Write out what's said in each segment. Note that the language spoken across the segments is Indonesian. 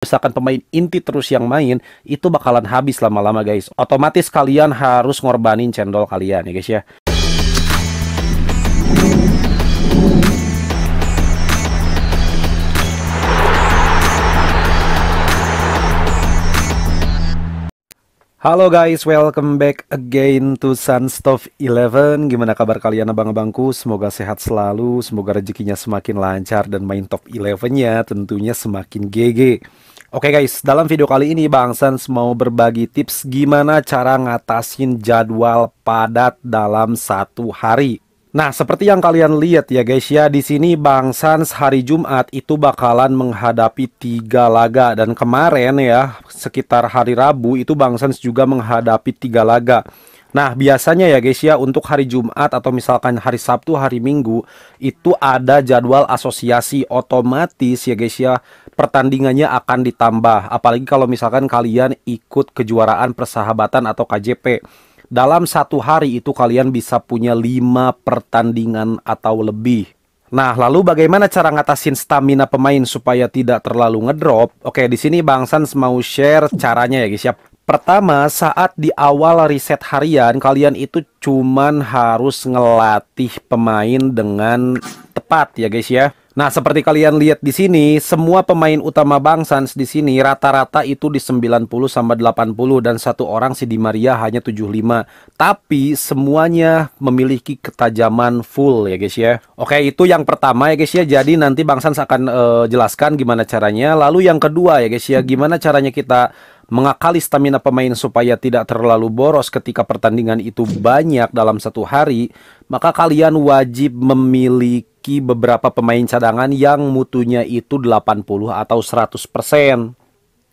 misalkan pemain inti terus yang main, itu bakalan habis lama-lama guys. Otomatis kalian harus ngorbanin cendol kalian ya guys ya. Halo guys, welcome back again to Sunstuff 11. Gimana kabar kalian abang-abangku? Semoga sehat selalu, semoga rezekinya semakin lancar dan main top 11-nya tentunya semakin GG. Oke guys, dalam video kali ini Bang Sans mau berbagi tips gimana cara ngatasin jadwal padat dalam satu hari. Nah, seperti yang kalian lihat ya guys ya, di sini Bang Sans hari Jumat itu bakalan menghadapi 3 laga, dan kemarin ya sekitar hari Rabu itu Bang Sans juga menghadapi 3 laga. Nah, biasanya ya guys ya, untuk hari Jumat atau misalkan hari Sabtu, hari Minggu itu ada jadwal asosiasi, otomatis ya guys ya, pertandingannya akan ditambah. Apalagi kalau misalkan kalian ikut kejuaraan persahabatan atau KJP. Dalam satu hari itu kalian bisa punya 5 pertandingan atau lebih. Nah, lalu bagaimana cara ngatasin stamina pemain supaya tidak terlalu ngedrop? Oke, di sini Bang Sans mau share caranya ya guys ya. Pertama, saat di awal reset harian, kalian itu cuman harus ngelatih pemain dengan tepat ya guys ya. Nah, seperti kalian lihat di sini, semua pemain utama Bang Sans di sini rata-rata itu di 90 sama 80, dan satu orang si Di Maria hanya 75. Tapi semuanya memiliki ketajaman full ya guys ya. Oke, itu yang pertama ya guys ya. Jadi nanti Bang Sans akan jelaskan gimana caranya. Lalu yang kedua ya guys ya, gimana caranya kita mengakali stamina pemain supaya tidak terlalu boros ketika pertandingan itu banyak dalam satu hari. Maka kalian wajib memiliki beberapa pemain cadangan yang mutunya itu 80 atau 100%.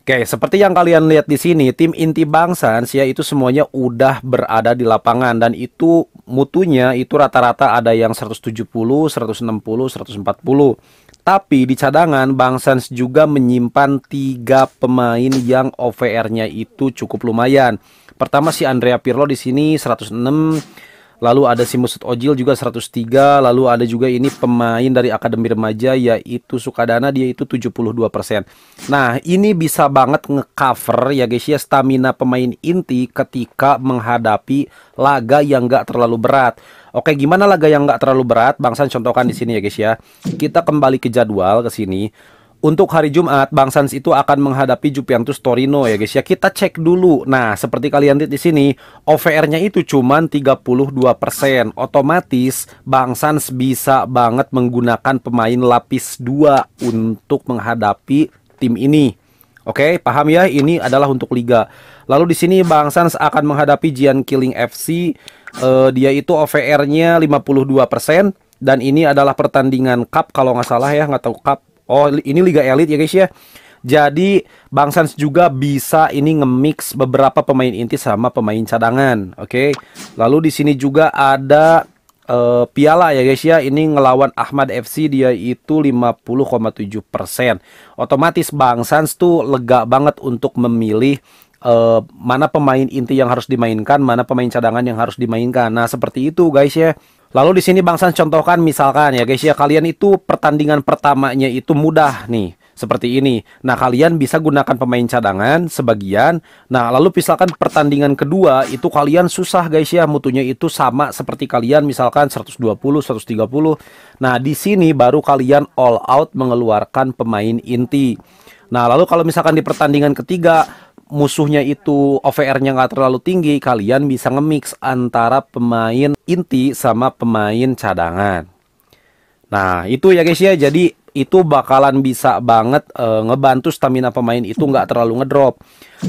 Oke, seperti yang kalian lihat di sini, tim inti Bang Sans ya itu semuanya udah berada di lapangan, dan itu mutunya itu rata-rata ada yang 170, 160, 140. Tapi di cadangan Bang Sans juga menyimpan 3 pemain yang OVR-nya itu cukup lumayan. Pertama si Andrea Pirlo di sini 106. Lalu ada si Mesut Ozil juga 103. Lalu ada juga ini pemain dari Akademi Remaja yaitu Sukadana, dia itu 72%. Nah, ini bisa banget ngecover ya guys ya stamina pemain inti ketika menghadapi laga yang gak terlalu berat. Oke, gimana laga yang gak terlalu berat? Bang Sans contohkan di sini ya guys ya. Kita kembali ke jadwal ke sini. Untuk hari Jumat, Bang Sans itu akan menghadapi Juventus Torino ya guys ya. Kita cek dulu. Nah, seperti kalian lihat di sini, OVR-nya itu cuman 32%. Otomatis Bang Sans bisa banget menggunakan pemain lapis 2 untuk menghadapi tim ini. Oke, paham ya? Ini adalah untuk liga. Lalu di sini Bang Sans akan menghadapi Jian Killing FC. Dia itu OVR-nya 52%, dan ini adalah pertandingan cup kalau nggak salah ya, nggak tahu cup. Oh, ini Liga Elite ya guys ya. Jadi Bang Sans juga bisa ini nge-mix beberapa pemain inti sama pemain cadangan. Oke. Lalu di sini juga ada piala ya guys ya. Ini ngelawan Ahmad FC, dia itu 50,7%. Otomatis Bang Sans tuh lega banget untuk memilih mana pemain inti yang harus dimainkan, mana pemain cadangan yang harus dimainkan. Nah, seperti itu guys ya. Lalu di sini Bang Sans contohkan misalkan ya guys ya, kalian itu pertandingan pertamanya itu mudah nih, seperti ini. Nah, kalian bisa gunakan pemain cadangan sebagian. Nah, lalu misalkan pertandingan kedua itu kalian susah guys ya, mutunya itu sama seperti kalian misalkan 120, 130. Nah, di sini baru kalian all out mengeluarkan pemain inti. Nah, lalu kalau misalkan di pertandingan ketiga musuhnya itu OVR-nya nggak terlalu tinggi, kalian bisa nge-mix antara pemain inti sama pemain cadangan. Nah, itu ya guys ya. Jadi itu bakalan bisa banget ngebantu stamina pemain itu nggak terlalu ngedrop.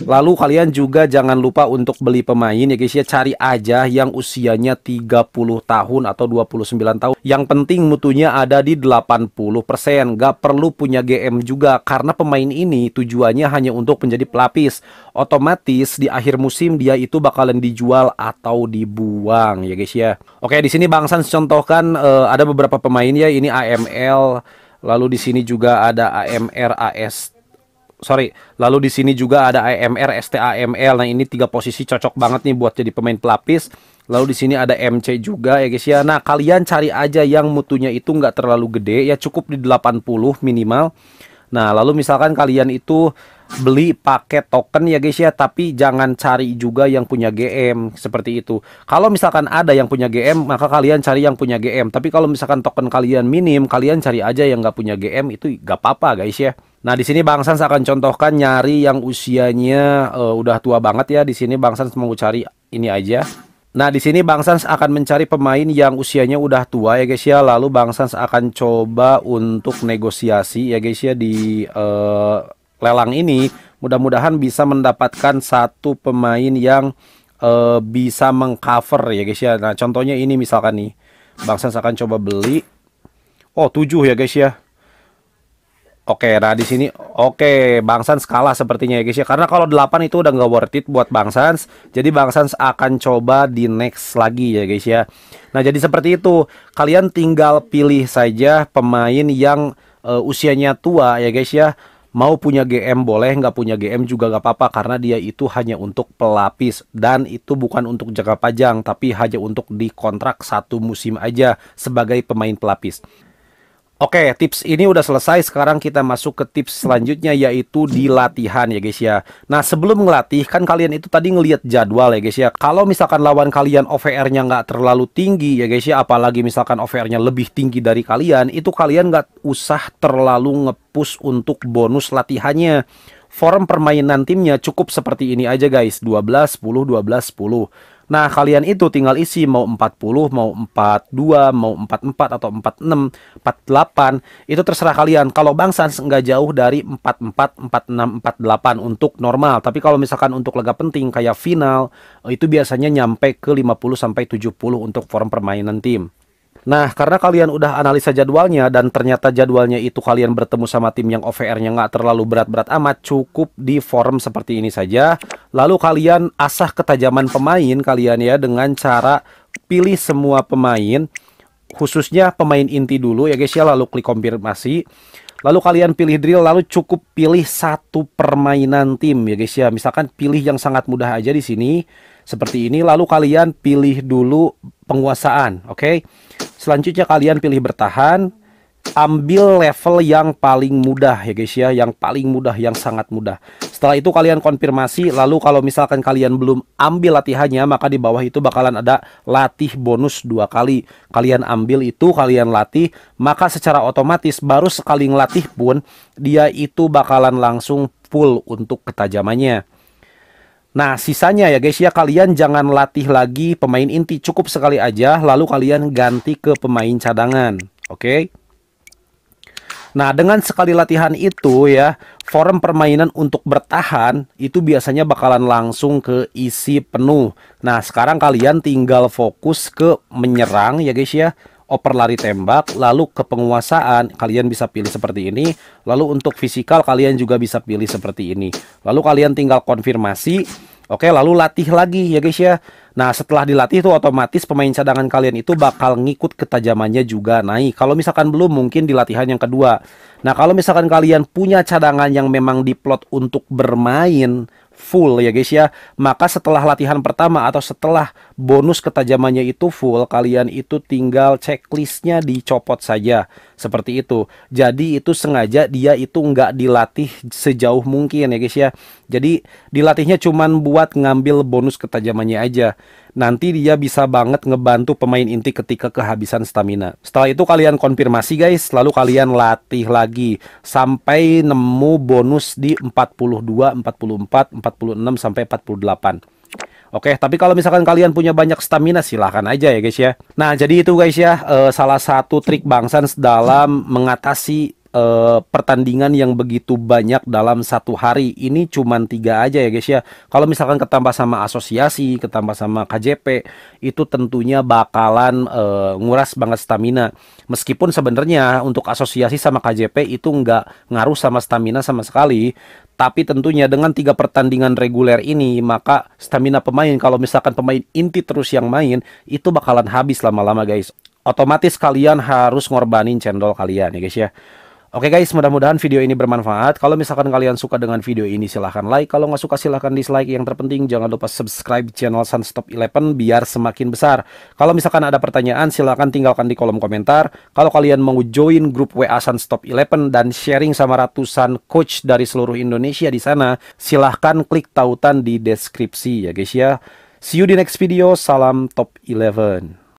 Lalu kalian juga jangan lupa untuk beli pemain ya guys ya. Cari aja yang usianya 30 tahun atau 29 tahun. Yang penting mutunya ada di 80%. Nggak perlu punya GM juga, karena pemain ini tujuannya hanya untuk menjadi pelapis. Otomatis di akhir musim dia itu bakalan dijual atau dibuang ya guys ya. Oke, di sini Bang Sans contohkan ada beberapa pemain ya. Ini AML. Lalu di sini juga ada AMR AS. Lalu di sini juga ada AMR STAML. Nah, ini 3 posisi cocok banget nih buat jadi pemain pelapis. Lalu di sini ada MC juga ya guys ya. Nah, kalian cari aja yang mutunya itu nggak terlalu gede ya, cukup di 80 minimal. Nah, lalu misalkan kalian itu beli paket token ya guys ya, tapi jangan cari juga yang punya GM seperti itu. Kalau misalkan ada yang punya GM, maka kalian cari yang punya GM. Tapi kalau misalkan token kalian minim, kalian cari aja yang nggak punya GM, itu nggak apa-apa guys ya. Nah, di sini Bang Sans akan contohkan nyari yang usianya udah tua banget ya. Di sini Bang Sans mau cari ini aja. Nah, di sini Bang Sans akan mencari pemain yang usianya udah tua ya guys ya. Lalu Bang Sans akan coba untuk negosiasi ya guys ya di lelang ini. Mudah-mudahan bisa mendapatkan satu pemain yang bisa mengcover ya guys ya. Nah, contohnya ini misalkan nih. Bang Sans akan coba beli. Oh, 7 ya guys ya. Oke, nah di sini oke, Bang Sans kalah sepertinya ya guys ya. Karena kalau 8 itu udah nggak worth it buat Bang Sans. Jadi Bang Sans akan coba di next lagi ya guys ya. Nah, jadi seperti itu. Kalian tinggal pilih saja pemain yang usianya tua ya guys ya. Mau punya GM boleh, nggak punya GM juga nggak apa-apa. Karena dia itu hanya untuk pelapis. Dan itu bukan untuk jangka panjang, tapi hanya untuk dikontrak 1 musim aja sebagai pemain pelapis. Oke, tips ini udah selesai. Sekarang kita masuk ke tips selanjutnya, yaitu di latihan ya guys ya. Nah, sebelum ngelatih kan kalian itu tadi ngelihat jadwal ya guys ya. Kalau misalkan lawan kalian OVR-nya nggak terlalu tinggi ya guys ya, apalagi misalkan OVR-nya lebih tinggi dari kalian, itu kalian nggak usah terlalu nge-push untuk bonus latihannya. Form permainan timnya cukup seperti ini aja guys, 12, 10, 12, 10. Nah, kalian itu tinggal isi mau 40, mau 42, mau 44 atau 46, 48, itu terserah kalian. Kalau Bang Sans nggak jauh dari 44, 46, 48 untuk normal. Tapi kalau misalkan untuk laga penting kayak final, itu biasanya nyampe ke 50 sampai 70 untuk form permainan tim. Nah, karena kalian udah analisa jadwalnya dan ternyata jadwalnya itu kalian bertemu sama tim yang OVR-nya nggak terlalu berat-berat amat, cukup di forum seperti ini saja. Lalu kalian asah ketajaman pemain kalian ya dengan cara pilih semua pemain, khususnya pemain inti dulu ya guys ya, lalu klik konfirmasi. Lalu kalian pilih drill, lalu cukup pilih satu permainan tim ya guys ya. Misalkan pilih yang sangat mudah aja di sini seperti ini, lalu kalian pilih dulu penguasaan, oke? Selanjutnya kalian pilih bertahan, ambil level yang paling mudah ya guys ya, yang paling mudah, yang sangat mudah. Setelah itu kalian konfirmasi, lalu kalau misalkan kalian belum ambil latihannya, maka di bawah itu bakalan ada latih bonus 2 kali. Kalian ambil itu, kalian latih, maka secara otomatis baru sekali ngelatih pun dia itu bakalan langsung full untuk ketajamannya. Nah, sisanya ya guys ya, kalian jangan latih lagi pemain inti, cukup sekali aja, lalu kalian ganti ke pemain cadangan, oke? Nah, dengan sekali latihan itu ya, form permainan untuk bertahan itu biasanya bakalan langsung ke isi penuh. Nah, sekarang kalian tinggal fokus ke menyerang ya guys ya, oper lari tembak, lalu ke penguasaan kalian bisa pilih seperti ini, lalu untuk fisikal kalian juga bisa pilih seperti ini. Lalu kalian tinggal konfirmasi, oke, lalu latih lagi ya guys ya. Nah, setelah dilatih tuh otomatis pemain cadangan kalian itu bakal ngikut ketajamannya juga naik. Kalau misalkan belum, mungkin di latihan yang kedua. Nah, kalau misalkan kalian punya cadangan yang memang diplot untuk bermain full ya guys ya, maka setelah latihan pertama atau setelah bonus ketajamannya itu full, kalian itu tinggal checklistnya dicopot saja seperti itu. Jadi itu sengaja dia itu nggak dilatih sejauh mungkin ya guys ya. Jadi dilatihnya cuman buat ngambil bonus ketajamannya aja. Nanti dia bisa banget ngebantu pemain inti ketika kehabisan stamina. Setelah itu kalian konfirmasi guys, lalu kalian latih lagi sampai nemu bonus di 42, 44, 46 sampai 48. Oke, tapi kalau misalkan kalian punya banyak stamina, silahkan aja ya guys ya. Nah, jadi itu guys ya, salah satu trik Bang Sans dalam mengatasi pertandingan yang begitu banyak dalam satu hari. Ini cuman 3 aja ya guys ya. Kalau misalkan ketambah sama asosiasi, ketambah sama KJP, itu tentunya bakalan nguras banget stamina. Meskipun sebenarnya untuk asosiasi sama KJP itu nggak ngaruh sama stamina sama sekali. Tapi tentunya dengan 3 pertandingan reguler ini, maka stamina pemain, kalau misalkan pemain inti terus yang main, itu bakalan habis lama-lama guys. Otomatis kalian harus ngorbanin cendol kalian ya guys ya. Oke guys, mudah-mudahan video ini bermanfaat. Kalau misalkan kalian suka dengan video ini, silahkan like. Kalau nggak suka, silahkan dislike. Yang terpenting, jangan lupa subscribe channel Sunstop 11 biar semakin besar. Kalau misalkan ada pertanyaan, silahkan tinggalkan di kolom komentar. Kalau kalian mau join grup WA Sunstop 11 dan sharing sama ratusan coach dari seluruh Indonesia di sana, silahkan klik tautan di deskripsi ya guys ya. See you di next video. Salam Top 11.